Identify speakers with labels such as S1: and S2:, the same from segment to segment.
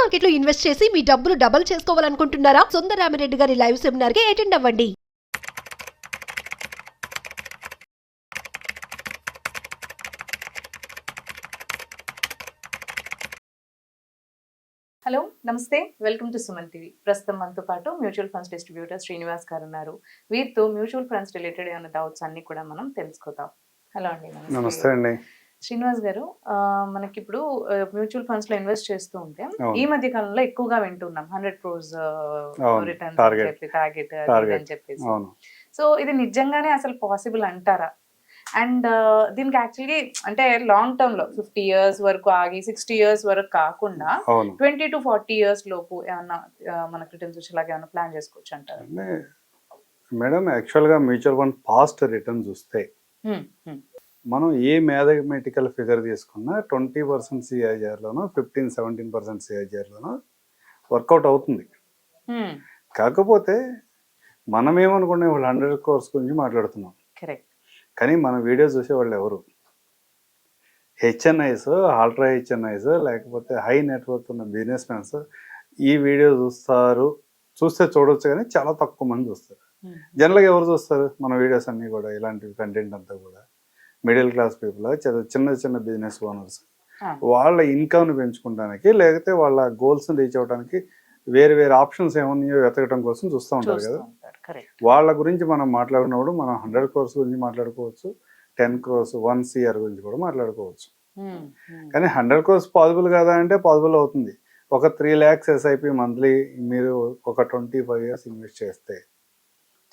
S1: Market లో invest చేసి మీ డబ్బులు డబుల్ చేసుకోవాలనుకుంటున్నారా? సుందరరామిరెడ్డి గారి లైవ్ సెమినార్ కి అటెండ్ అవ్వండి.
S2: హలో నమస్తే, వెల్కమ్ టు సుమన్ టీవీ. ప్రస్తుతం మనతో పాటు మ్యూచువల్ ఫండ్స్ డిస్ట్రిబ్యూటర్ శ్రీనివాస్ గారు ఉన్నారు. వీరితో మ్యూచువల్ ఫండ్స్ రిలేటెడ్ ఏమైనా డౌట్స్ అన్ని కూడా మనం తెలుసుకుందాం. హలో అండి.
S3: నమస్తే అండి.
S2: శ్రీనివాస్ గారు, మనకి ఇప్పుడు మ్యూచువల్ ఫండ్స్ లో ఇన్వెస్ట్ చేస్తూ ఉంటే ఈ మధ్య కాలంలో ఎక్కువగా వింటున్నాం 100 crores రిటర్న్స్ అని చెప్పి టార్గెట్ అని చెప్పేసి. సో ఇది నిజంగానే అసలు పాసిబుల్ అంటారా? అండ్ దీనికి యాక్చువల్లీ అంటే లాంగ్ టర్మ్ లో 50 years వరకు ఆగి 60 years వరకు కాకుండా 20 to 40 years లోపు ఏమన్నా మనకి రిటర్న్స్ వచ్చేలాగా ఏమన్నా ప్లాన్ చేసుకోవచ్చు అంటారు?
S3: మేడం, యాక్చువల్గా మ్యూచువల్ ఫండ్ పాస్ట్ రిటర్న్స్ వస్తే మనం ఏ మ్యాథమెటికల్ ఫిగర్ తీసుకున్నా 20% సిఐజర్లోనో 15-17% సిఐజర్లోనో వర్కౌట్ అవుతుంది. కాకపోతే మనం ఏమనుకునే వాళ్ళు 100 crores గురించి మాట్లాడుతున్నాం.
S2: కరెక్ట్.
S3: కానీ మన వీడియోస్ చూసేవాళ్ళు ఎవరు? హెచ్ఎన్ఐస్, అల్ట్రా హెచ్ఎన్ఐస్, లేకపోతే హై నెట్వర్క్ ఉన్న బిజినెస్ మ్యాన్స్ ఈ వీడియో చూస్తే చూడొచ్చు, కానీ చాలా తక్కువ మంది చూస్తారు. జనరల్గా ఎవరు చూస్తారు మన వీడియోస్ అన్నీ కూడా? ఇలాంటి కంటెంట్ అంతా కూడా మిడిల్ క్లాస్ పీపుల్, చిన్న చిన్న బిజినెస్ ఓనర్స్, వాళ్ళ ఇన్కమ్ని పెంచుకోవడానికి, లేకపోతే వాళ్ళ గోల్స్ని రీచ్ అవ్వడానికి వేరే వేరే ఆప్షన్స్ ఏమన్నాయో వెతకడం కోసం చూస్తూ ఉంటారు కదా. వాళ్ళ గురించి మనం మాట్లాడినప్పుడు మనం 100 crores గురించి మాట్లాడుకోవచ్చు, 10 crores 1 CR గురించి కూడా మాట్లాడుకోవచ్చు. కానీ 100 crores పాసిబుల్ కాదా అంటే పాసిబుల్ అవుతుంది. ఒక 3 lakhs SIP మంత్లీ మీరు ఒక 25 years ఇన్వెస్ట్ చేస్తే,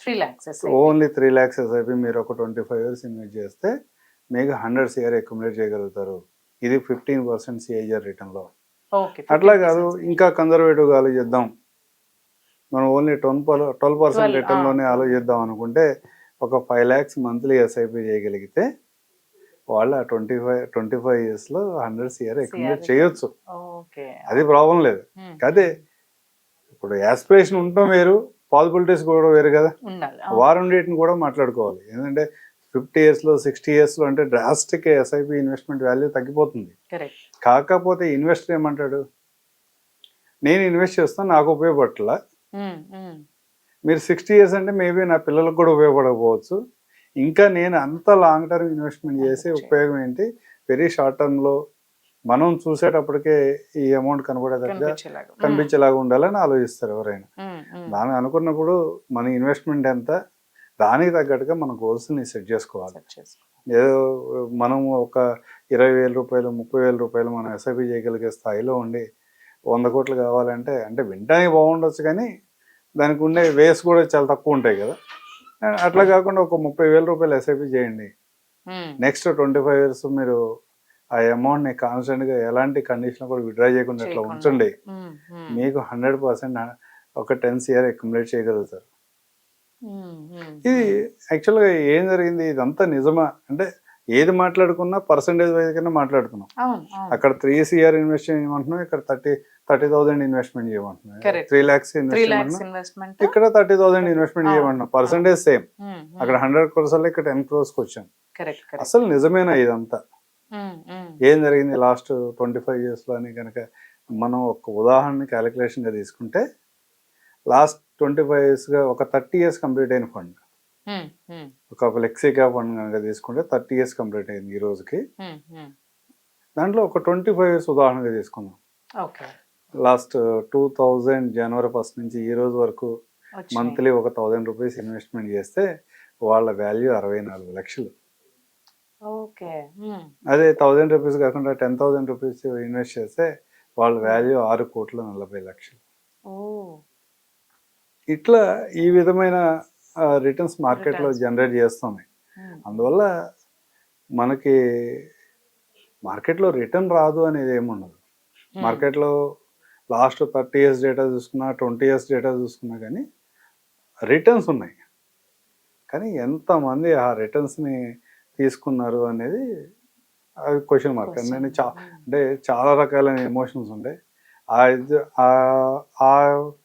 S2: 3 lakhs
S3: ఓన్లీ 3 lakhs SIP మీరు ఒక 25 years ఇన్వెస్ట్ చేస్తే మీకు 100 CR అక్యుములేట్ చేయగలుగుతారు. ఇది 15% CIGR రిటర్న్లో. అట్లా కాదు, ఇంకా కన్జర్వేటివ్గా ఆలోచిద్దాం, మనం ఓన్లీ 12% రిటర్న్లోనే ఆలోచిద్దాం అనుకుంటే ఒక 5 lakhs మంత్లీ SIP చేయగలిగితే వాళ్ళు ఆ 25 yearsలో 100 CR అక్యుములేట్ చేయొచ్చు. అది ప్రాబ్లం లేదు. అదే ఇప్పుడు యాస్పిరేషన్ ఉండటం వేరు, పాసిబిలిటీస్ కూడా వేరు కదా. వారం డేట్ని కూడా మాట్లాడుకోవాలి. ఎందుకంటే 50 yearsలో 60 yearsలో అంటే డ్రాస్టిక్ SIP ఇన్వెస్ట్మెంట్ వాల్యూ తగ్గిపోతుంది. కాకపోతే ఇన్వెస్టర్ ఏమంటాడు, నేను ఇన్వెస్ట్ చేస్తాను, నాకు ఉపయోగపడట్లా. మీరు 60 years అంటే మేబీ నా పిల్లలకు కూడా ఉపయోగపడకపోవచ్చు. ఇంకా నేను అంత లాంగ్ టర్మ్ ఇన్వెస్ట్మెంట్ చేసే ఉపయోగం ఏంటి? వెరీ షార్ట్ టర్మ్లో మనం చూసేటప్పటికే ఈ అమౌంట్ కనిపించేలాగా ఉండాలని ఆలోచిస్తారు ఎవరైనా. దాన్ని అనుకున్నప్పుడు మన ఇన్వెస్ట్మెంట్ ఎంత, దానికి తగ్గట్టుగా మన గోల్స్ని సెట్ చేసుకోవాలి. ఏదో మనం ఒక 20,000 రూపాయలు 30,000 రూపాయలు మనం SIP చేయగలిగే స్థాయిలో ఉండి 100 కోట్లు కావాలంటే, అంటే వినడానికి బాగుండొచ్చు కానీ దానికి ఉండే వేస్ కూడా చాలా తక్కువ ఉంటాయి కదా. అట్లా కాకుండా ఒక 30,000 రూపాయలు SIP చేయండి. నెక్స్ట్ 25 years మీరు ఆ అమౌంట్ని కాన్స్టెంట్గా ఎలాంటి కండిషన్ కూడా విత్డ్రా చేయకుండా ఇట్లా ఉంచండి. మీకు 100% ఒక 10 CR అక్యుములేట్ చేయగలుగుతారు. ఇది యాక్చువల్గా ఏం జరిగింది, ఇదంతా నిజమా అంటే ఏది మాట్లాడుకున్నా పర్సంటేజ్ వైజ్ కింద మాట్లాడుకున్నాం. అక్కడ 3 CR ఇన్వెస్ట్ చేయమంటున్నాం, ఇక్కడ 30,000 ఇన్వెస్ట్మెంట్ చేయమంటున్నాం. 3 lakhs ఇన్వెస్ట్మెంట్, ఇక్కడ 30,000 ఇన్వెస్ట్మెంట్ చేయమంటున్నాం. Percentage same. అక్కడ 100 crores ఇక్కడ 10 crores వచ్చాం. అసలు నిజమేనా ఇదంతా? ఏం జరిగింది లాస్ట్ 25 yearsలో అని కనుక మనం ఒక ఉదాహరణ క్యాలిక్యులేషన్గా తీసుకుంటే, లాస్ట్ 25 yearsగా ఒక 30 years కంప్లీట్ అయిన ఫండ్, ఒక ఫ్లెక్సీగా ఫండ్ కనుక తీసుకుంటే 30 years కంప్లీట్ అయింది ఈ రోజుకి. దాంట్లో ఒక 25 years ఉదాహరణగా తీసుకుందాం. లాస్ట్ 2000 January 1st నుంచి ఈ రోజు వరకు మంత్లీ ఒక 1,000 రూపీస్ ఇన్వెస్ట్మెంట్ చేస్తే వాళ్ళ వాల్యూ 64 లక్షలు. అదే 1,000 రూపీస్ కాకుండా 10,000 రూపీస్ ఇన్వెస్ట్ చేస్తే వాళ్ళ వాల్యూ 6,40,00,000. ఇట్లా ఈ విధమైన రిటర్న్స్ మార్కెట్లో జనరేట్ చేస్తున్నాయి. అందువల్ల మనకి మార్కెట్లో రిటర్న్ రాదు అనేది ఏముండదు. మార్కెట్లో లాస్ట్ 30 years డేటా చూసుకున్నా, 20 years డేటా చూసుకున్నా కానీ రిటర్న్స్ ఉన్నాయి. కానీ ఎంతమంది ఆ రిటర్న్స్ని తీసుకున్నారు అనేది అది క్వశ్చన్ మార్క్. నేను అంటే చాలా రకాలైన ఎమోషన్స్ ఉంటాయి.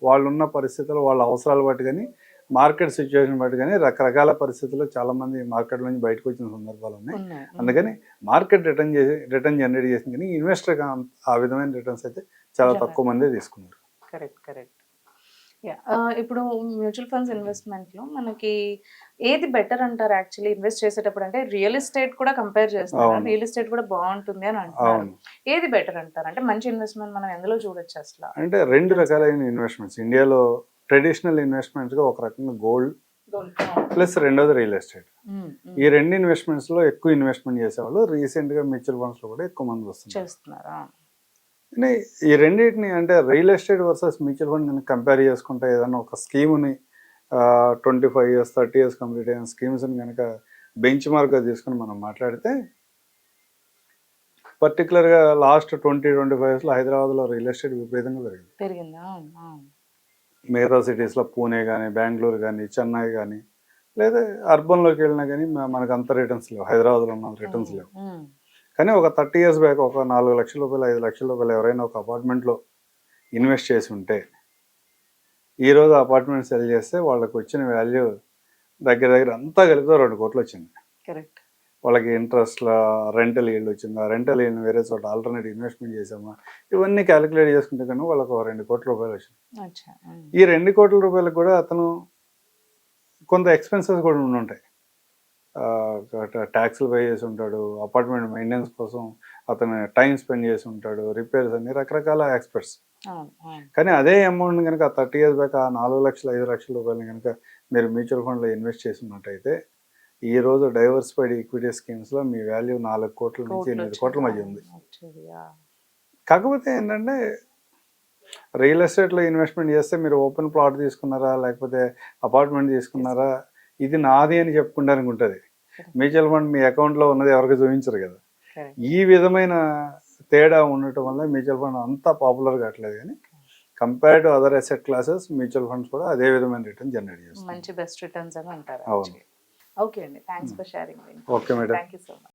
S3: వాళ్ళున్న పరిస్థితులు, వాళ్ళ అవసరాలు బట్టి కానీ, మార్కెట్ సిచ్యువేషన్ బట్టి కానీ రకరకాల పరిస్థితుల్లో చాలామంది మార్కెట్ నుంచి బయటకు వచ్చిన సందర్భాలు ఉన్నాయి. అందుకని మార్కెట్ రిటర్న్ జనరేట్ చేసింది కానీ ఇన్వెస్టర్ ఆ విధమైన రిటర్న్స్ అయితే చాలా
S2: నిజంగా.
S3: తక్కువ మందే తీసుకున్నారు.
S2: కరెక్ట్. యా ఇప్పుడు మ్యూచువల్ ఫండ్స్ ఇన్వెస్ట్మెంట్ లో మనకి ఏది బెటర్ అంటారు యాక్చువల్లీ ఇన్వెస్ట్ చేసేటప్పుడు? అంటే రియల్ ఎస్టేట్ కూడా కంపేర్ చేస్తున్నారు,
S3: అవును.
S2: రియల్ ఎస్టేట్ కూడా బాగుంటుంది అని అంటున్నారు.
S3: అవును.
S2: ఏది బెటర్ అంటారు? అంటే మంచి ఇన్వెస్ట్మెంట్ మనం ఎందులో చూడొచ్చు అసలు?
S3: అంటే 2 రకాలైన ఇన్వెస్ట్మెంట్స్ ఇండియాలో ట్రెడిషనల్ ఇన్వెస్ట్మెంట్స్గా ఒక రకంగా గోల్డ్ ప్లస్ రెండోది రియల్ ఎస్టేట్. ఈ 2 ఇన్వెస్ట్మెంట్స్లో ఎక్కువ ఇన్వెస్ట్మెంట్ చేసేవాళ్ళు రీసెంట్గా మ్యూచువల్ ఫండ్స్లో కూడా ఎక్కువ మంది వస్తున్నారు.
S2: చేస్తున్నారా?
S3: కానీ ఈ రెండింటిని అంటే real estate versus mutual fund కనుక కంపేర్ చేసుకుంటే ఏదైనా ఒక స్కీమ్ని 25 ఇయర్స్ 30 ఇయర్స్ కంప్లీట్ అయిన స్కీమ్స్ని కనుక బెంచ్ మార్క్గా తీసుకుని మనం మాట్లాడితే పర్టికులర్గా లాస్ట్ 20-25 ఇయర్స్లో హైదరాబాద్లో రియల్ ఎస్టేట్ విపరీతంగా
S2: పెరిగిందా?
S3: మిగతా సిటీస్లో పూణే కానీ బెంగళూరు కానీ చెన్నై కానీ లేదా అర్బన్లోకి వెళ్ళినా కానీ మనకు అంత రిటర్న్స్ లేవు, హైదరాబాద్లో ఉన్న రిటర్న్స్ లేవు. కానీ ఒక 30 ఇయర్స్ బ్యాక్ ఒక 4 లక్షల రూపాయలు 5 లక్షల రూపాయలు ఎవరైనా ఒక అపార్ట్మెంట్లో ఇన్వెస్ట్ చేసి ఉంటే ఈరోజు అపార్ట్మెంట్ సెల్ చేస్తే వాళ్ళకి వచ్చిన వాల్యూ దగ్గర అంతా కలిపితే 2 కోట్లు వచ్చింది.
S2: కరెక్ట్.
S3: వాళ్ళకి ఇంట్రెస్ట్ రెంటల్ ఈల్డ్ వచ్చిందా, రెంటల్ ఈల్డ్ వేరే చోట ఆల్టర్నేట్ ఇన్వెస్ట్మెంట్ చేసామా, ఇవన్నీ క్యాలిక్యులేట్ చేసుకుంటే కన్నా వాళ్ళకి 2 కోట్ల రూపాయలు వచ్చింది. ఈ 2 కోట్ల రూపాయలకు కూడా అతను కొంత ఎక్స్పెన్సెస్ కూడా ఉంటాయి. ట్యాక్స్లు పే చేసి ఉంటాడు, అపార్ట్మెంట్ మెయింటెనెన్స్ కోసం అతను టైం స్పెండ్ చేసి ఉంటాడు, రిపేర్స్ అన్ని రకరకాల ఎక్స్పెక్ట్స్. కానీ అదే అమౌంట్ కనుక 30 ఇయర్స్ బ్యాక్ 4 లక్షలు 5 లక్షల రూపాయలు కనుక మీరు మ్యూచువల్ ఫండ్లో ఇన్వెస్ట్ చేసినట్టయితే ఈ రోజు డైవర్సిఫైడ్ ఈక్విటీ స్కీమ్స్లో మీ వాల్యూ 4 కోట్ల నుంచి 8 కోట్ల మధ్య ఉంది. కాకపోతే ఏంటంటే రియల్ ఎస్టేట్లో ఇన్వెస్ట్మెంట్ చేస్తే మీరు ఓపెన్ ప్లాట్ తీసుకున్నారా లేకపోతే అపార్ట్మెంట్ తీసుకున్నారా ఇది నాది అని చెప్పుకుంటానికి ఉంటుంది. మ్యూచువల్ ఫండ్ మీ అకౌంట్లో ఉన్నది ఎవరికి చూపించరు కదా. ఈ విధమైన తేడా ఉండటం వల్ల మ్యూచువల్ ఫండ్ అంత పాపులర్ కావట్లేదు. కానీ compare to other asset classes mutual funds కూడా అదే విధమైన రిటర్న్ జనరేట్ చేస్తాయి.
S2: మంచి బెస్ట్ రిటర్న్స్ అని అంటారు.
S3: అవును.
S2: ఓకే అండి, thanks for sharing.
S3: Okay madam.
S2: Thank you so much.